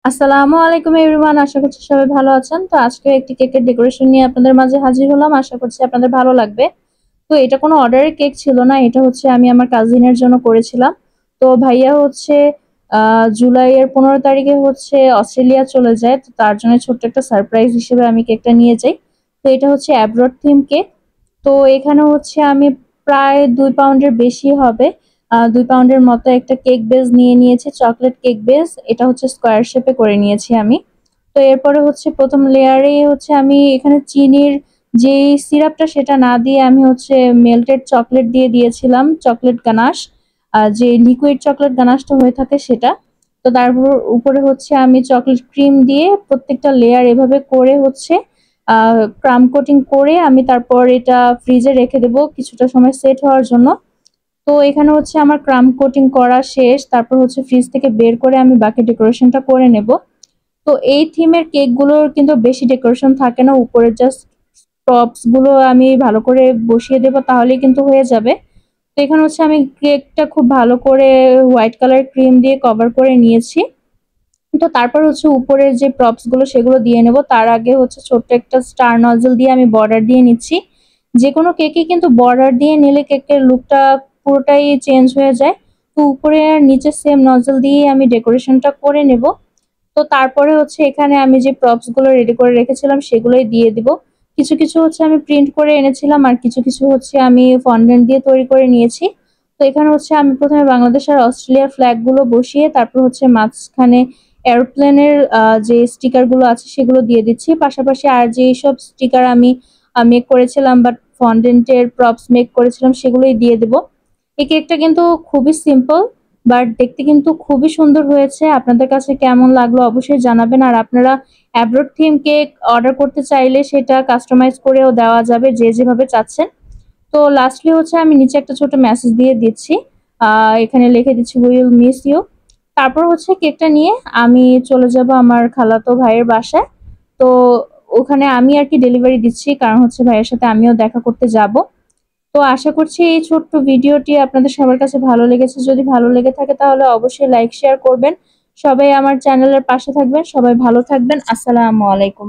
আসসালামু আলাইকুম এভরিওয়ান, আশা করছি সবাই ভালো আছেন। তো আজকে একটি কেকের ডেকোরেশন নিয়ে আপনাদের মাঝে হাজির হলাম। আশা করছি আপনাদের ভালো লাগবে। তো এটা কোনো অর্ডারের কেক ছিল না, এটা হচ্ছে আমি আমার কাজিনের জন্য করেছিলাম। তো ভাইয়া হচ্ছে জুলাইয়ের 15 তারিখে হচ্ছে অস্ট্রেলিয়া চলে যায়, তো তার জন্য ছোট্ট একটা সারপ্রাইজ হিসেবে আমি কেকটা নিয়ে যাই। তো এটা হচ্ছে অ্যাব্রড থিম কেক। তো এখানে হচ্ছে আমি প্রায় 2 পাউন্ডের বেশি হবে, 2 পাউন্ডের মতো একটা কেক বেস নিয়ে নিয়েছি, চকলেট কেক বেস। এটা হচ্ছে স্কোয়ার শেপে করে নিয়েছি আমি। তো এরপরে হচ্ছে প্রথম লেয়ারে হচ্ছে আমি এখানে চিনির যে সিরাপটা সেটা না দিয়ে আমি হচ্ছে মেল্টেড চকলেট দিয়ে দিয়েছিলাম, চকলেট গানাশ, যে লিকুইড চকলেট গানাশটা হয়ে থাকে সেটা। তো তারপর উপরে হচ্ছে আমি চকলেট ক্রিম দিয়ে প্রত্যেকটা লেয়ার এভাবে করে হচ্ছে ক্রাম কোটিং করে আমি তারপর এটা ফ্রিজে রেখে দেবো কিছুটা সময় সেট হওয়ার জন্য। তো এখানে হচ্ছে আমার ক্রাম কোটিং করা শেষ, তারপর হচ্ছে ফ্রিজ থেকে বের করে আমি বাকি ডেকোরেশনটা করে নেব। তো এই থিমের কেকগুলোর কিন্তু বেশি ডেকোরেশন থাকে না, উপরে জাস্ট টপস গুলো আমি ভালো করে বসিয়ে দেবো তাহলেই কিন্তু হয়ে যাবে। তো এখানে হচ্ছে আমি কেকটা খুব ভালো করে হোয়াইট কালার ক্রিম দিয়ে কভার করে নিয়েছি। তো তারপর হচ্ছে উপরের যে প্রপস গুলো সেগুলো দিয়ে নেব। তার আগে হচ্ছে ছোট্ট একটা স্টার নজল দিয়ে আমি বর্ডার দিয়ে নিচ্ছি। যে কোনো কেকে কিন্তু বর্ডার দিয়ে নিলে কেকের লুকটা পুরোটাই চেঞ্জ হয়ে যায়। তো উপরে আর নিচে সেম নজল দিয়ে আমি ডেকোরেশনটা করে নেব। তো তারপরে হচ্ছে এখানে আমি যে প্রপস গুলো রেডি করে রেখেছিলাম সেগুলোই দিয়ে দিব। কিছু কিছু হচ্ছে আমি প্রিন্ট করে এনেছিলাম, আর কিছু কিছু হচ্ছে আমি ফন্ডেন্ট দিয়ে তৈরি করে নিয়েছি। তো এখানে হচ্ছে আমি প্রথমে বাংলাদেশ আর অস্ট্রেলিয়ার ফ্ল্যাগ গুলো বসিয়ে তারপর হচ্ছে মাঝখানে এরোপ্লেনের যে স্টিকার গুলো আছে সেগুলো দিয়ে দিচ্ছি। পাশাপাশি আর যে সব স্টিকার আমি মেক করেছিলাম বা ফন্ডেন্টের প্রপস মেক করেছিলাম সেগুলোই দিয়ে দেব। এই কেকটা কিন্তু খুবই সিম্পল, বাট দেখতে কিন্তু খুবই সুন্দর হয়েছে। আপনাদের কাছে কেমন লাগলো অবশ্যই জানাবেন। আর আপনারা অ্যাব্রোড থিম কেক অর্ডার করতে চাইলে সেটা কাস্টমাইজ করেও দেওয়া যাবে যে যেভাবে চাচ্ছেন। তো লাস্টলি হচ্ছে আমি নিচে একটা ছোট মেসেজ দিয়ে দিচ্ছি, এখানে লিখে দিচ্ছি উইল মিস ইউ। তারপর হচ্ছে কেকটা নিয়ে আমি চলে যাব আমার খালাতো ভাইয়ের বাসায়। তো ওখানে আমি আর কি ডেলিভারি দিচ্ছি, কারণ হচ্ছে ভাইয়ের সাথে আমিও দেখা করতে যাব। তো আশা করছি এই ছোট্ট ভিডিওটি আপনাদের সবার কাছে ভালো লেগেছে। যদি ভালো লেগে থাকে তাহলে অবশ্যই লাইক শেয়ার করবেন। সবাই আমার চ্যানেলের পাশে থাকবেন। সবাই ভালো থাকবেন। আসসালামু আলাইকুম।